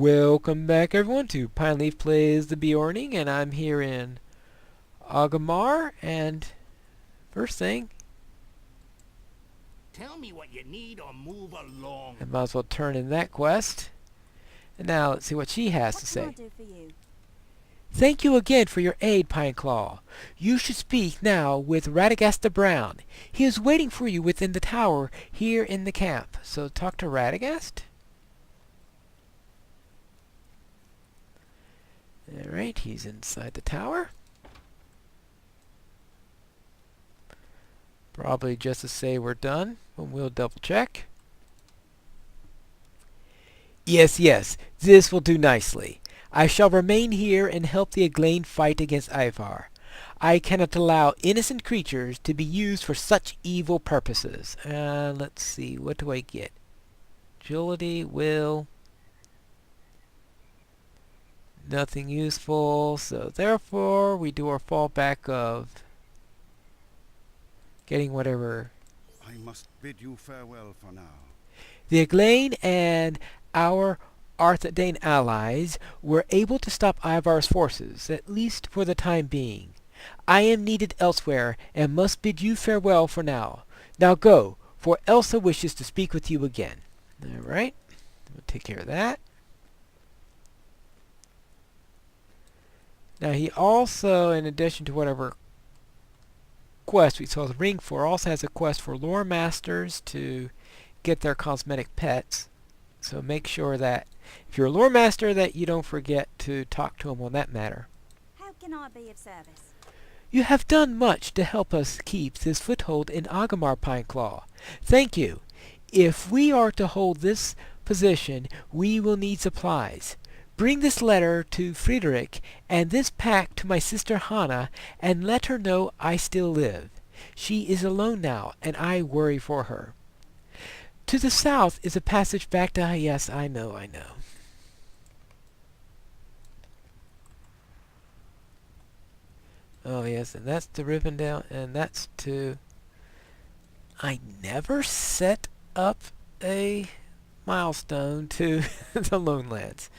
Welcome back everyone to Pineleaf Plays the Beorning, and I'm here in Agamar, and first thing, Tell me what you need or move along. I might as well turn in that quest. And now let's see what she has What to can I say. do for you? Thank you again for your aid, Pineclaw. You should speak now with Radagast the Brown. He is waiting for you within the tower here in the camp. So talk to Radagast. Alright, he's inside the tower. Probably just to say we're done, but we'll double check. Yes, this will do nicely. I shall remain here and help the Eglain fight against Ivar. I cannot allow innocent creatures to be used for such evil purposes. Let's see, what do I get? Agility, will, nothing useful, so therefore we do our fallback of getting whatever. I must bid you farewell for now. The Eglain and our Arthedain allies were able to stop Ivar's forces, at least for the time being. I am needed elsewhere and must bid you farewell for now. Now go, for Elsa wishes to speak with you again. Alright, we'll take care of that. Now he also, in addition to whatever quest we saw the ring for, also has a quest for lore masters to get their cosmetic pets. So make sure that if you're a lore master that you don't forget to talk to him on that matter. How can I be of service? You have done much to help us keep this foothold in Agamar, Pineclaw. Thank you. If we are to hold this position, we will need supplies. Bring this letter to Friedrich and this pack to my sister Hannah and let her know I still live. She is alone now, and I worry for her. To the south is a passage back to... yes, I know. Oh, yes, and that's to Rivendell, and that's to... I never set up a milestone to the Lonelands.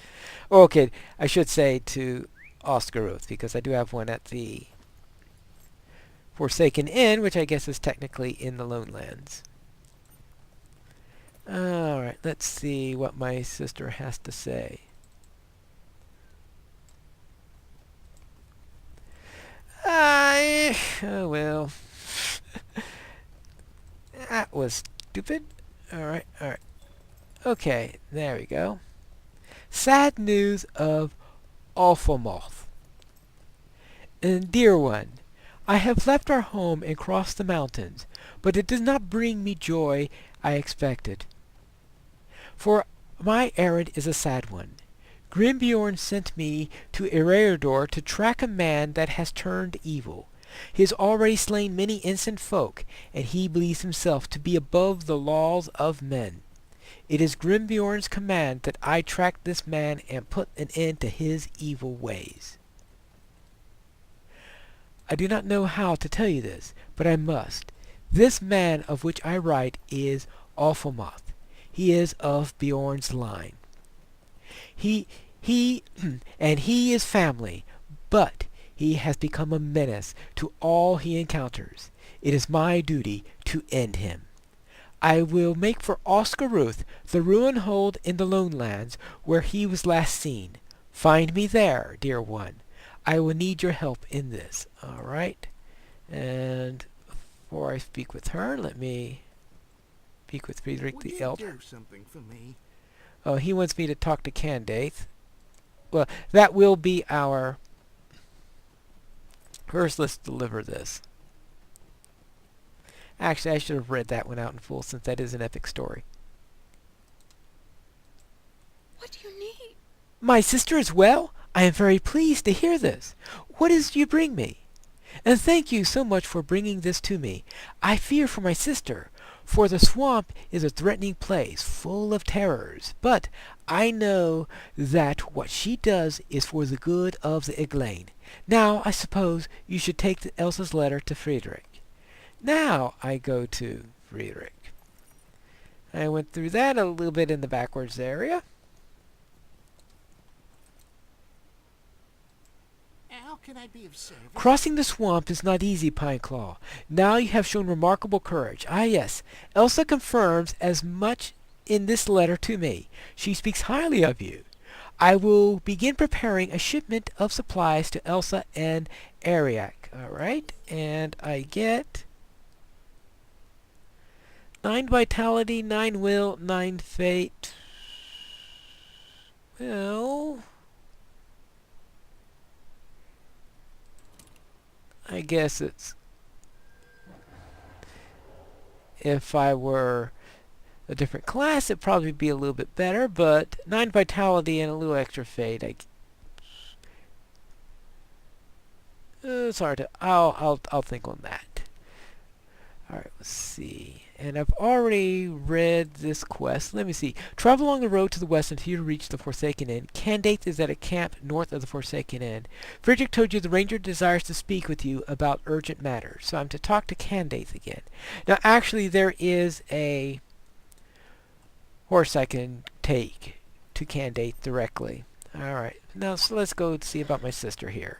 Okay, I should say to Oscaroth, because I do have one at the Forsaken Inn, which I guess is technically in the Lonelands. Alright, let's see what my sister has to say. Oh well. That was stupid. Alright. Okay, there we go. Sad news of Awfulmoth. And dear one, I have left our home and crossed the mountains, but it does not bring me joy I expected. For my errand is a sad one. Grimbeorn sent me to Eredor to track a man that has turned evil. He has already slain many innocent folk, and he believes himself to be above the laws of men. It is Grimbeorn's command that I track this man and put an end to his evil ways. I do not know how to tell you this, but I must. This man of which I write is Awfulmoth. He is of Beorn's line. He and he is family, but he has become a menace to all he encounters. It is my duty to end him. I will make for Oscaroth, the ruin hold in the Lonelands, where he was last seen. Find me there, dear one. I will need your help in this. Alright. And before I speak with her, let me speak with Friedrich the Elder. Do something for me. Oh, he wants me to talk to Candace. Well, that will be our... First, let's deliver this. Actually, I should have read that one out in full, since that is an epic story. What do you need? My sister is well? I am very pleased to hear this. What is you bring me? And thank you so much for bringing this to me. I fear for my sister, for the swamp is a threatening place, full of terrors. But I know that what she does is for the good of the Eglain. Now, I suppose you should take Elsa's letter to Friedrich. Now I go to Friedrich. I went through that a little bit in the backwards area. can I be of service? Crossing the swamp is not easy, Pineclaw. Now you have shown remarkable courage. Ah, yes, Elsa confirms as much in this letter to me. She speaks highly of you. I will begin preparing a shipment of supplies to Elsa and Ariak. Alright, and I get 9 vitality, 9 will, 9 fate. Well, I guess it's... If I were a different class, it'd probably be a little bit better, but 9 vitality and a little extra fate. It's hard to... I'll think on that. Alright, let's see. And I've already read this quest. Let me see. Travel along the road to the west until you reach the Forsaken Inn. Candate is at a camp north of the Forsaken Inn. Friedrich told you the ranger desires to speak with you about urgent matters. So I'm to talk to Candate again. Now, actually, there is a horse I can take to Candate directly. Alright. Now, so let's go see about my sister here.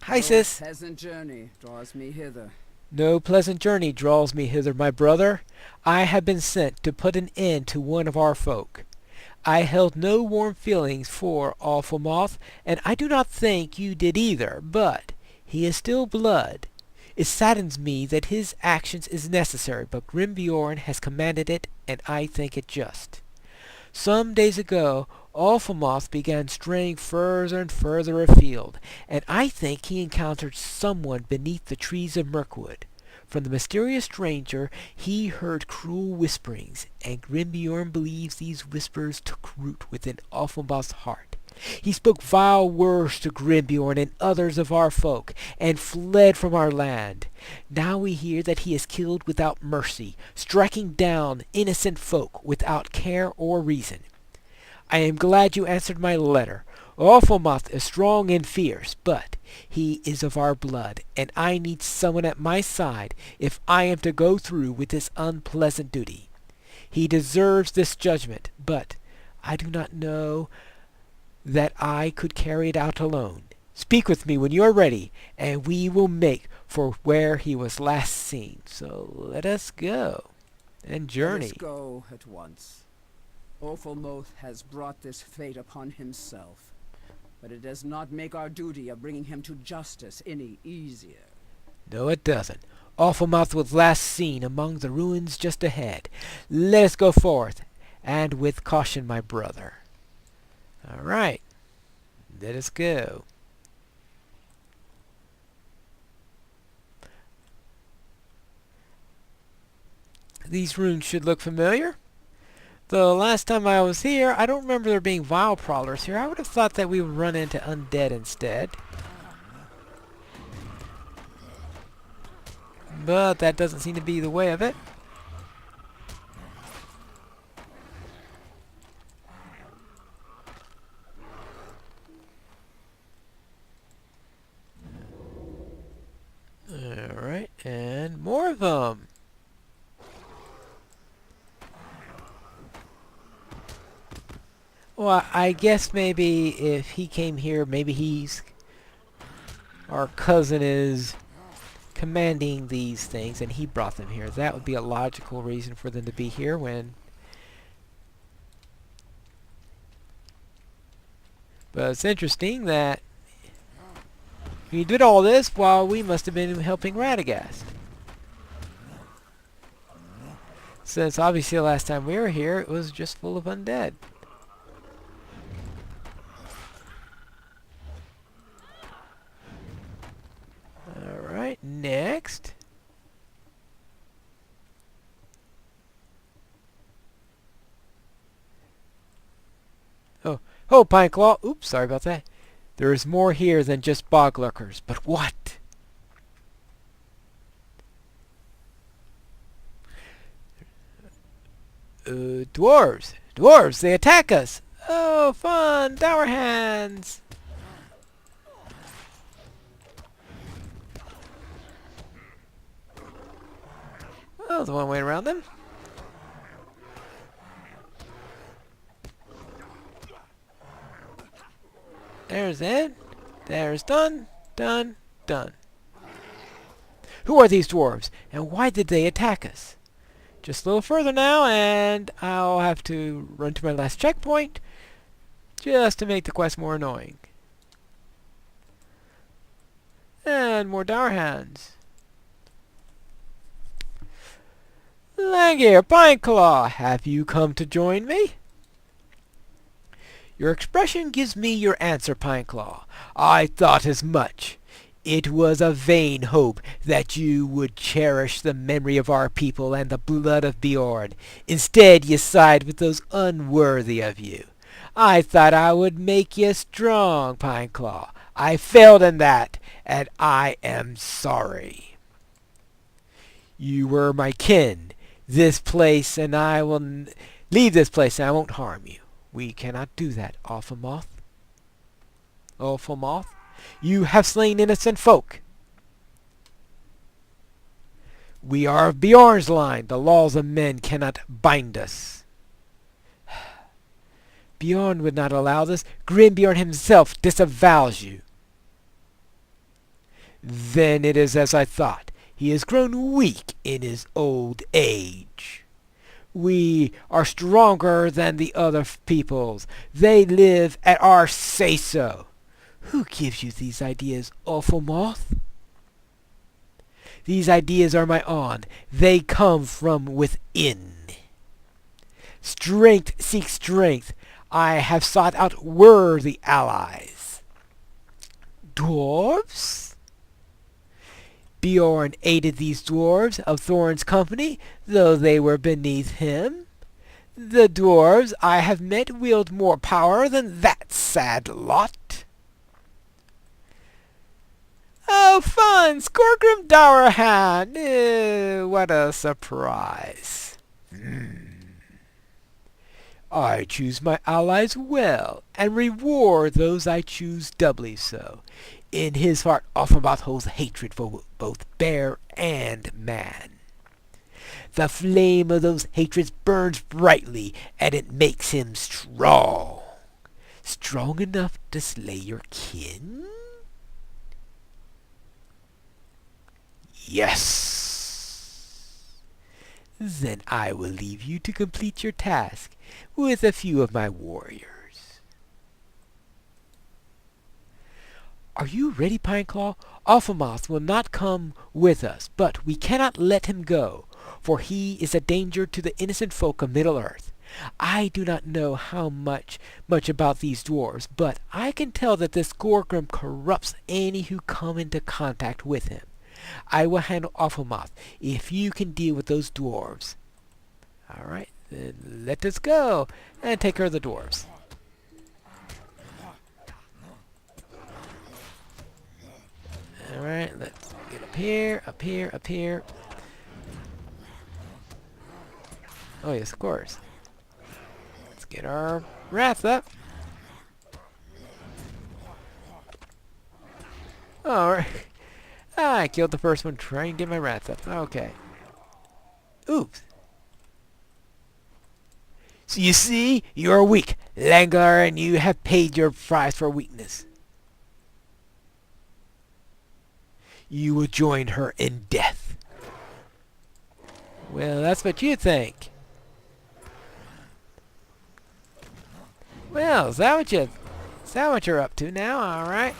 Hi, sis. Pleasant journey draws me hither. No pleasant journey draws me hither, my brother. I have been sent to put an end to one of our folk. I held no warm feelings for Awful Moth, and I do not think you did either, but he is still blood. It saddens me that his actions is necessary, but grim Beorn has commanded it, and I think it just. Some days ago, Awful Moth began straying further and further afield, and I think he encountered someone beneath the trees of Mirkwood. From the mysterious stranger, he heard cruel whisperings, and Grimbeorn believes these whispers took root within Awful Moth's heart. He spoke vile words to Grimbeorn and others of our folk, and fled from our land. Now we hear that he is killed without mercy, striking down innocent folk without care or reason. I am glad you answered my letter. Awful Moth is strong and fierce, but he is of our blood, and I need someone at my side if I am to go through with this unpleasant duty. He deserves this judgment, but I do not know that I could carry it out alone. Speak with me when you are ready, and we will make for where he was last seen. So let us go and journey. Let us go at once. Awful Moth has brought this fate upon himself, but it does not make our duty of bringing him to justice any easier. No, it doesn't. Awful Moth was last seen among the ruins just ahead. Let us go forth, and with caution, my brother. All right, let us go. These runes should look familiar. The last time I was here, I don't remember there being vile prowlers here. I would have thought that we would run into undead instead. But that doesn't seem to be the way of it. Alright, and more of them. Well, I guess maybe if he came here, maybe our cousin is commanding these things and he brought them here. That would be a logical reason for them to be here when... But it's interesting that he did all this while we must have been helping Radagast. Since obviously the last time we were here, it was just full of undead. Alright, next. Oh, Pineclaw. Oops, sorry about that. There is more here than just bog lurkers. But what? Dwarves. Dwarves, they attack us. Oh, fun. Dower hands. Well, there's one way around them. There's it. There's done, done, done. Who are these dwarves, and why did they attack us? Just a little further now, and I'll have to run to my last checkpoint just to make the quest more annoying. And more dour hands. Langir, Pineclaw, have you come to join me? Your expression gives me your answer, Pineclaw. I thought as much. It was a vain hope that you would cherish the memory of our people and the blood of Beorn. Instead, you side with those unworthy of you. I thought I would make you strong, Pineclaw. I failed in that, and I am sorry. You were my kin. This place, and I will leave this place, and I won't harm you. We cannot do that, Awful Moth. Awful Moth, you have slain innocent folk. We are of Beorn's line. The laws of men cannot bind us. Beorn would not allow this. Grim Beorn himself disavows you. Then it is as I thought. He has grown weak in his old age. We are stronger than the other peoples. They live at our say-so. Who gives you these ideas, Awful Moth? These ideas are my own. They come from within. Strength seeks strength. I have sought out worthy allies. Dwarves? Beorn aided these dwarves of Thorn's company, though they were beneath him. The dwarves I have met wield more power than that sad lot. Oh, fun! Skorgrim Dowerhand! What a surprise. I choose my allies well, and reward those I choose doubly so. In his heart Offenbach holds hatred for both bear and man. The flame of those hatreds burns brightly, and it makes him strong. Strong enough to slay your kin? Yes. Then I will leave you to complete your task with a few of my warriors. Are you ready, Pineclaw? Offenmoth will not come with us, but we cannot let him go, for he is a danger to the innocent folk of Middle-earth. I do not know how much about these dwarves, but I can tell that this Skorgrim corrupts any who come into contact with him. I will handle Offenmoth if you can deal with those dwarves. All right, then let us go and take care of the dwarves. Alright, let's get up here, up here, up here. Oh yes, of course. Let's get our wrath up. Alright. I killed the first one trying to get my wrath up. Okay. Oops. So you see, you are weak, Langlar, and you have paid your price for weakness. You will join her in death. Well, that's what you think. Well, is that what you're up to now? All right.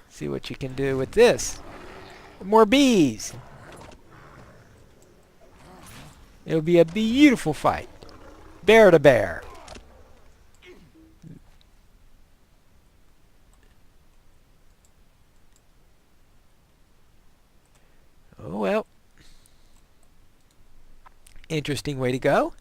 See what you can do with this. More bees. It'll be a beautiful fight. Bear to bear. Oh well. Interesting way to go.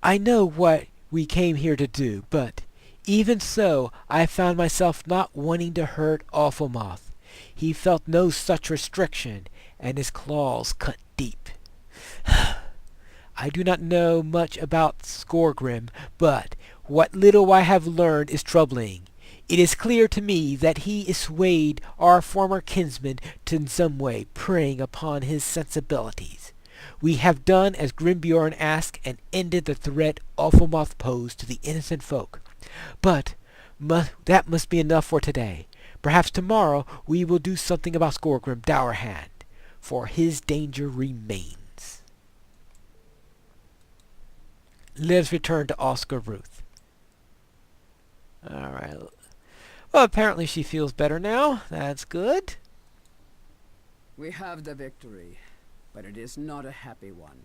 I know what we came here to do, but even so, I found myself not wanting to hurt Offenmoth. He felt no such restriction, and his claws cut deep. I do not know much about Skorgrim, but what little I have learned is troubling. It is clear to me that he is swayed our former kinsman to in some way, preying upon his sensibilities. We have done as Grimbeorn asked and ended the threat Offenmoth posed to the innocent folk. But That must be enough for today. Perhaps tomorrow we will do something about Skorgrim Dourhand, for his danger remains. Let's return to Oscar Ruth. Alright. Well, apparently she feels better now. That's good. We have the victory, but it is not a happy one.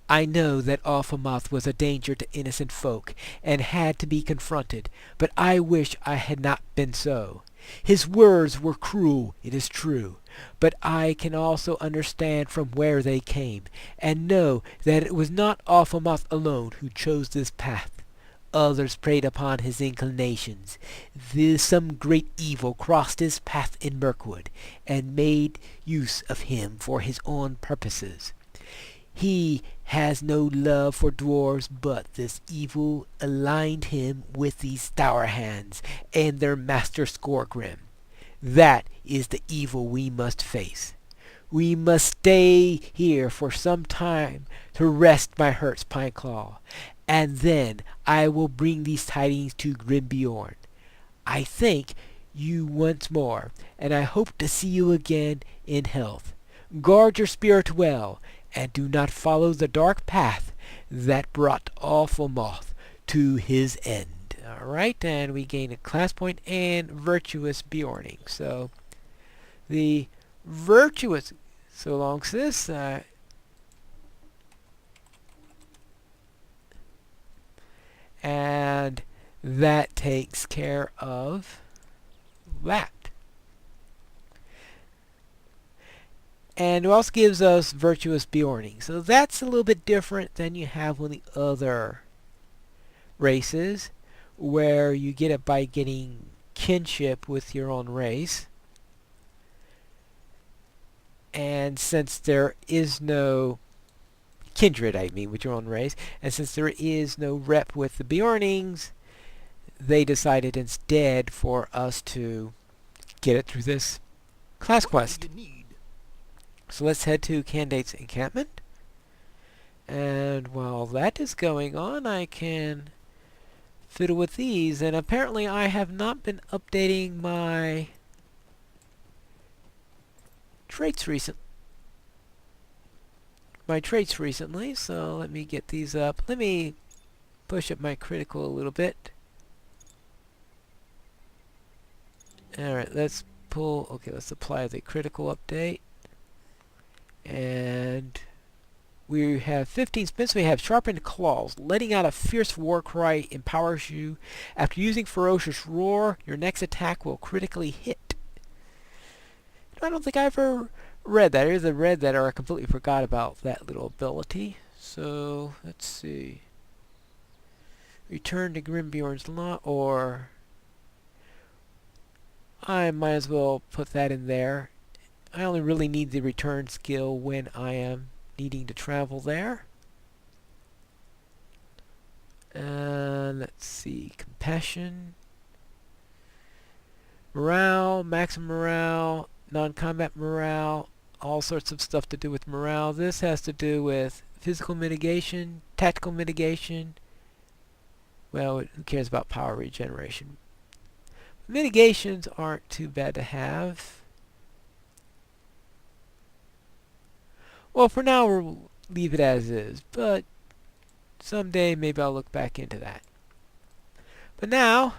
I know that Alphamoth was a danger to innocent folk and had to be confronted, but I wish I had not been so. His words were cruel, it is true, but I can also understand from where they came, and know that it was not Alphamoth alone who chose this path. Others preyed upon his inclinations. Some great evil crossed his path in Mirkwood, and made use of him for his own purposes. He has no love for dwarves, but this evil aligned him with these Dourhands and their master Skorgrim. That is the evil we must face. We must stay here for some time to rest my hurts, Pineclaw, and then I will bring these tidings to grim Beorn. I thank you once more, and I hope to see you again in health. Guard your spirit well, and do not follow the dark path that brought Alphamoth to his end. Alright, and we gain a class point and virtuous Beorning. So, the virtuous, so long as this, and that takes care of that. And it also gives us virtuous Beorning. So that's a little bit different than you have on the other races, where you get it by getting kinship with your own race. And since there is no kindred, I mean, with your own race, and since there is no rep with the Beornings, they decided instead for us to get it through this class quest. What do you need? So let's head to Candate's encampment. And while that is going on, I can fiddle with these. And apparently I have not been updating my traits recently. So let me get these up. Let me push up my critical a little bit. Alright, let's apply the critical update. And we have 15 spins. We have sharpened claws. Letting out a fierce war cry empowers you. After using ferocious roar, your next attack will critically hit. I don't think I ever read that. I either read that or I completely forgot about that little ability. So let's see. Return to Grimbeorn's Lot, or I might as well put that in there. I only really need the return skill when I am needing to travel there. Let's see. Compassion. Morale. Maximum morale. Non-combat morale. All sorts of stuff to do with morale. This has to do with physical mitigation, tactical mitigation. Well, who cares about power regeneration? Mitigations aren't too bad to have. Well, for now we'll leave it as is, but someday maybe I'll look back into that. But now,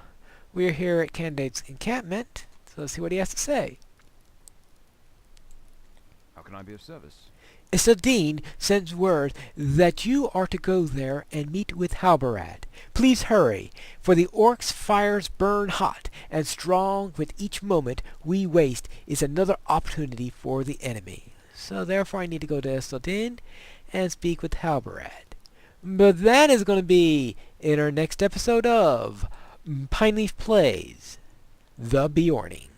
we're here at Candate's encampment, so let's see what he has to say. How can I be of service? Isadine sends word that you are to go there and meet with Halbarad. Please hurry, for the orcs' fires burn hot and strong. With each moment we waste is another opportunity for the enemy. So therefore I need to go to Isadine and speak with Halbarad. But that is going to be in our next episode of Pineleaf Plays The Beorning.